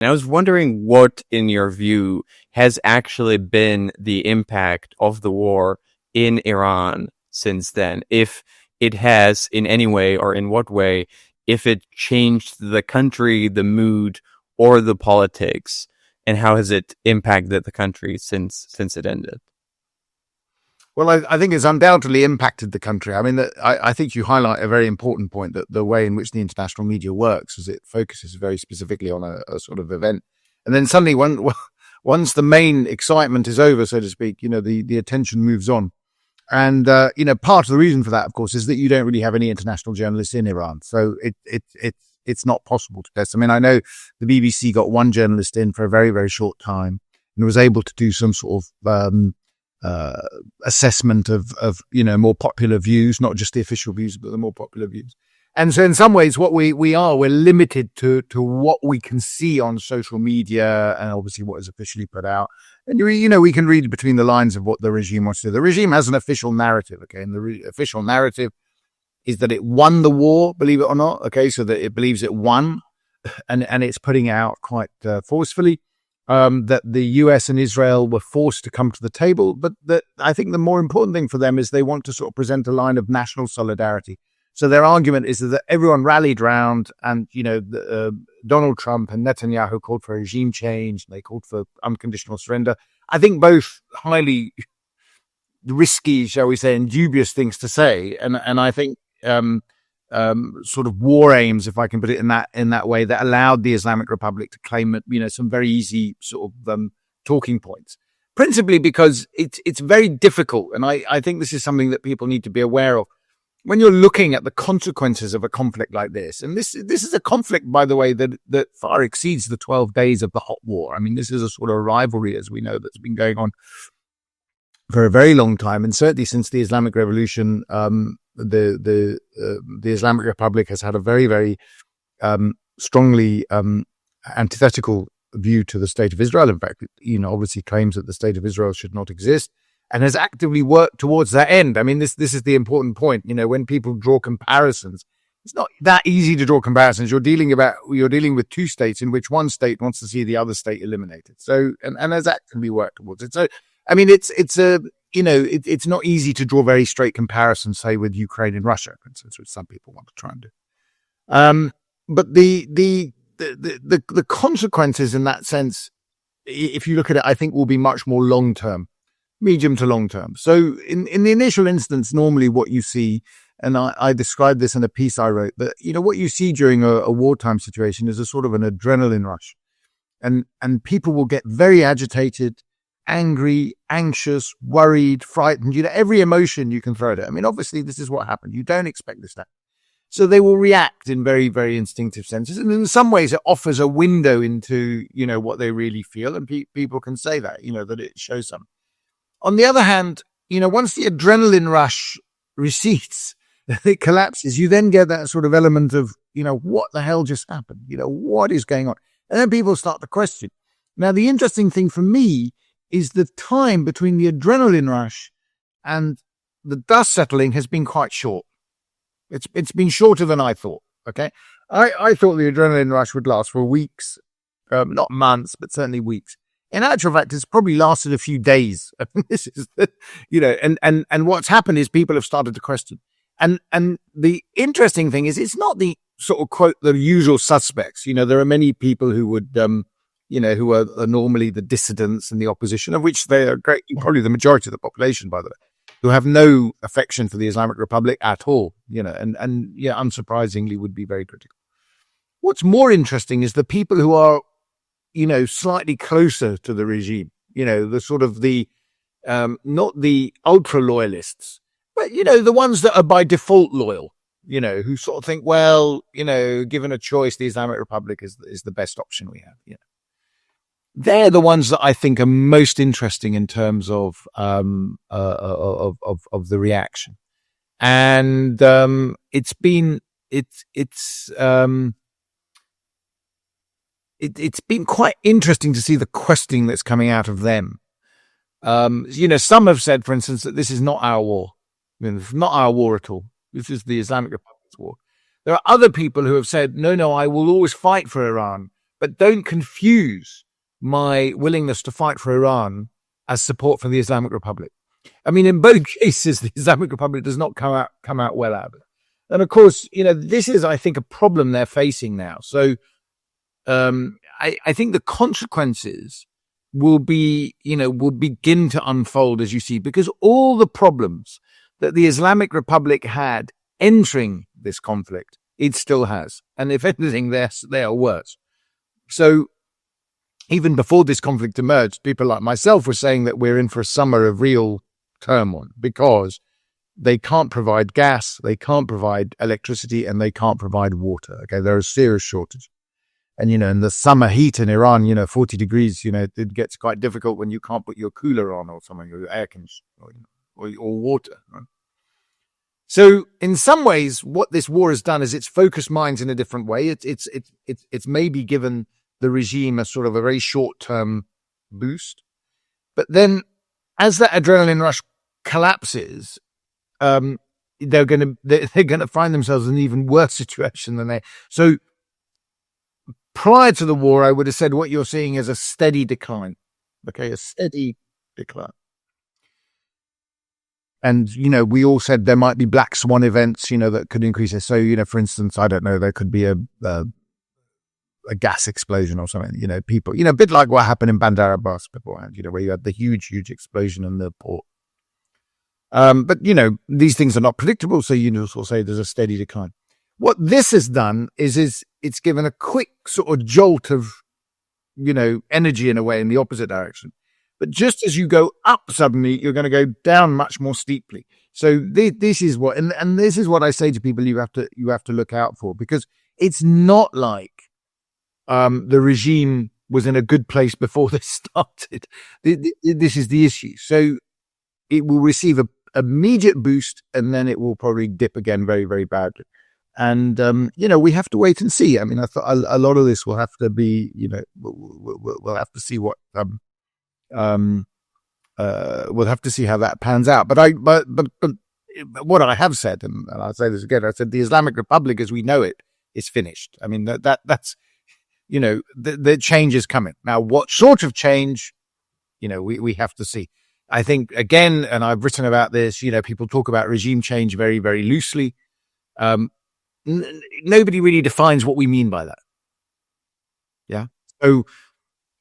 And I was wondering what, in your view, has actually been the impact of the war in Iran since then, if it has in any way or in what way, if it changed the country, the mood, or the politics, and how has it impacted the country since it ended? Well, I think it's undoubtedly impacted the country. I mean, I think you highlight a very important point, that the way in which the international media works is it focuses very specifically on a sort of event. And then suddenly, once the main excitement is over, so to speak, the attention moves on. And, part of the reason for that, of course, is that you don't really have any international journalists in Iran. So it's not possible to test. I mean, I know the BBC got one journalist in for a very, very short time and was able to do some sort of assessment of more popular views, not just the official views, but the more popular views. And so in some ways, we're limited to what we can see on social media and obviously what is officially put out. And, we can read between the lines of what the regime wants to do. The regime has an official narrative, okay? And the official narrative is that it won the war, believe it or not, okay? So that it believes it won, and it's putting out quite forcefully that the US and Israel were forced to come to the table. But I think the more important thing for them is they want to sort of present a line of national solidarity. So their argument is that everyone rallied round, and, Donald Trump and Netanyahu called for regime change. They called for unconditional surrender. I think both highly risky, shall we say, and dubious things to say. And I think sort of war aims, if I can put it in that way, that allowed the Islamic Republic to claim, some very easy sort of talking points. Principally because it's very difficult, and I think this is something that people need to be aware of when you're looking at the consequences of a conflict like this. And this is a conflict, by the way, that far exceeds the 12 days of the hot war. I mean, this is a sort of rivalry, as we know, that's been going on for a very long time, and certainly since the Islamic Revolution. The Islamic Republic has had a very, very strongly antithetical view to the state of Israel. In fact, obviously claims that the state of Israel should not exist, and has actively worked towards that end. I mean, this is the important point. When people draw comparisons, it's not that easy to draw comparisons. You're dealing with two states in which one state wants to see the other state eliminated. So, and has actively worked towards it. So, I mean, it's not easy to draw very straight comparisons, say, with Ukraine and Russia, for instance, which some people want to try and do. But the consequences in that sense, if you look at it, I think will be much more long term, medium to long term. So in the initial instance, normally what you see, and I described this in a piece I wrote, that what you see during a wartime situation is a sort of an adrenaline rush, and people will get very agitated, angry, anxious, worried, frightened, every emotion you can throw at it. I mean, obviously, this is what happened. You don't expect this to happen. So they will react in very, very instinctive senses. And in some ways, it offers a window into, what they really feel. And people can say that, that it shows them. On the other hand, once the adrenaline rush recedes, it collapses, you then get that sort of element of, what the hell just happened? What is going on? And then people start to question. Now, the interesting thing for me is the time between the adrenaline rush and the dust settling has been quite short. It's been shorter than I thought. Okay. I thought the adrenaline rush would last for weeks, not months, but certainly weeks. In actual fact, it's probably lasted a few days. This is, and what's happened is people have started to question. And the interesting thing is, it's not the sort of quote, the usual suspects. There are many people who would, who are normally the dissidents and the opposition, of which they are great, probably the majority of the population, by the way, who have no affection for the Islamic Republic at all, and unsurprisingly would be very critical. What's more interesting is the people who are, slightly closer to the regime, the sort of not the ultra loyalists, but, the ones that are by default loyal, who sort of think, well, given a choice, the Islamic Republic is the best option we have. They're the ones that I think are most interesting in terms of the reaction. And it's been quite interesting to see the questioning that's coming out of them. Some have said, for instance, that this is not our war. It's not our war at all. This is the Islamic Republic's war. There are other people who have said, no, I will always fight for Iran, But don't confuse my willingness to fight for Iran as support for the Islamic Republic. I mean, in both cases, the Islamic Republic does not come out well out of it. And of course, this is, I think, a problem they're facing now. So I think the consequences will begin to unfold as you see, because all the problems that the Islamic Republic had entering this conflict, it still has. And if anything, they are worse. So even before this conflict emerged, people like myself were saying that we're in for a summer of real turmoil because they can't provide gas, they can't provide electricity, and they can't provide water. Okay, there are serious shortages. And, in the summer heat in Iran, 40 degrees, it gets quite difficult when you can't put your cooler on or something, or your air conditioner or water. Right? So in some ways, what this war has done is it's focused minds in a different way. It's maybe given the regime a sort of a very short-term boost. But then as that adrenaline rush collapses, they're going to find themselves in an even worse situation than they. So prior to the war, I would have said what you're seeing is a steady decline. Okay, a steady decline. And, we all said there might be black swan events, that could increase it. So, for instance, I don't know, there could be a gas explosion or something, people, a bit like what happened in Bandar Abbas beforehand, where you had the huge explosion in the port. But, these things are not predictable. So you will say there's a steady decline. What this has done is it's given a quick sort of jolt of, energy in a way in the opposite direction. But just as you go up suddenly, you're going to go down much more steeply. So this is what, and this is what I say to people you have to look out for, because it's not like the regime was in a good place before this started. This is the issue. So it will receive an immediate boost, and then it will probably dip again very, very badly. And, we have to wait and see. I mean, I thought a lot of this will have to be, we'll have to see what, we'll have to see how that pans out. But what I have said, and I'll say this again, I said the Islamic Republic as we know it is finished. I mean, that's, the change is coming. Now, what sort of change, we have to see. I think, again, and I've written about this, people talk about regime change very, very loosely. Nobody really defines what we mean by that. Yeah. So,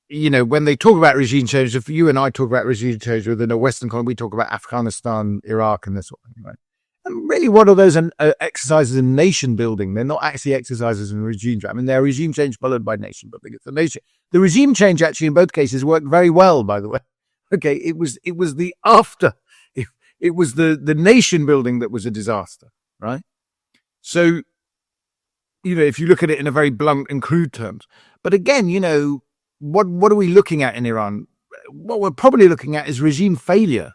when they talk about regime change, if you and I talk about regime change within a Western country, we talk about Afghanistan, Iraq, and this sort of thing, right? And really, what are those exercises in nation building? They're not actually exercises in regime change. I mean, they're regime change followed by nation building. It's a nation. The regime change actually in both cases worked very well, by the way. Okay, it was the after. It was the nation building that was a disaster, right? So, if you look at it in a very blunt and crude terms. But again, what are we looking at in Iran? What we're probably looking at is regime failure.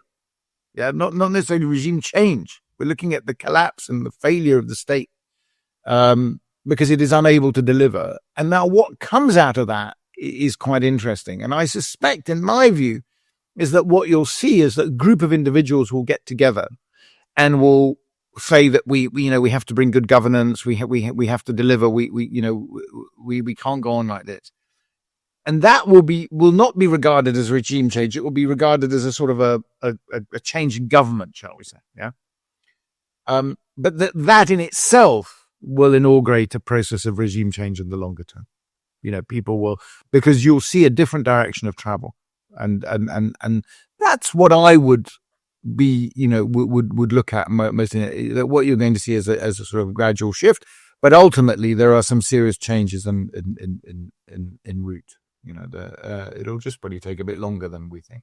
Yeah, not necessarily regime change. We're looking at the collapse and the failure of the state because it is unable to deliver. And now what comes out of that is quite interesting. And I suspect, in my view, is that what you'll see is that a group of individuals will get together and will say that we have to bring good governance. We have to deliver. We can't go on like this. And that will not be regarded as regime change. It will be regarded as a sort of a change in government, shall we say? Yeah. But that in itself will inaugurate a process of regime change in the longer term. People will, because you'll see a different direction of travel, and that's what I would be, would look at most. What you're going to see as a sort of gradual shift, but ultimately there are some serious changes in route. It'll just probably take a bit longer than we think.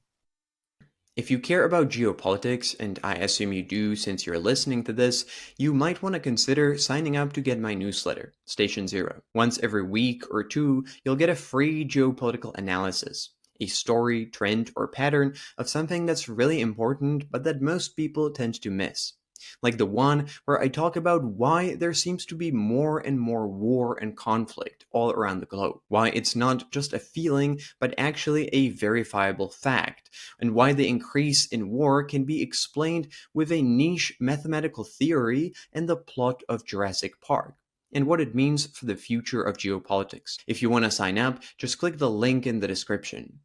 If you care about geopolitics, and I assume you do since you're listening to this, you might want to consider signing up to get my newsletter, Station Zero. Once every week or two, you'll get a free geopolitical analysis, a story, trend, or pattern of something that's really important but that most people tend to miss. Like the one where I talk about why there seems to be more and more war and conflict all around the globe, why it's not just a feeling but actually a verifiable fact, and why the increase in war can be explained with a niche mathematical theory and the plot of Jurassic Park. and what it means for the future of geopolitics. If you want to sign up, just click the link in the description.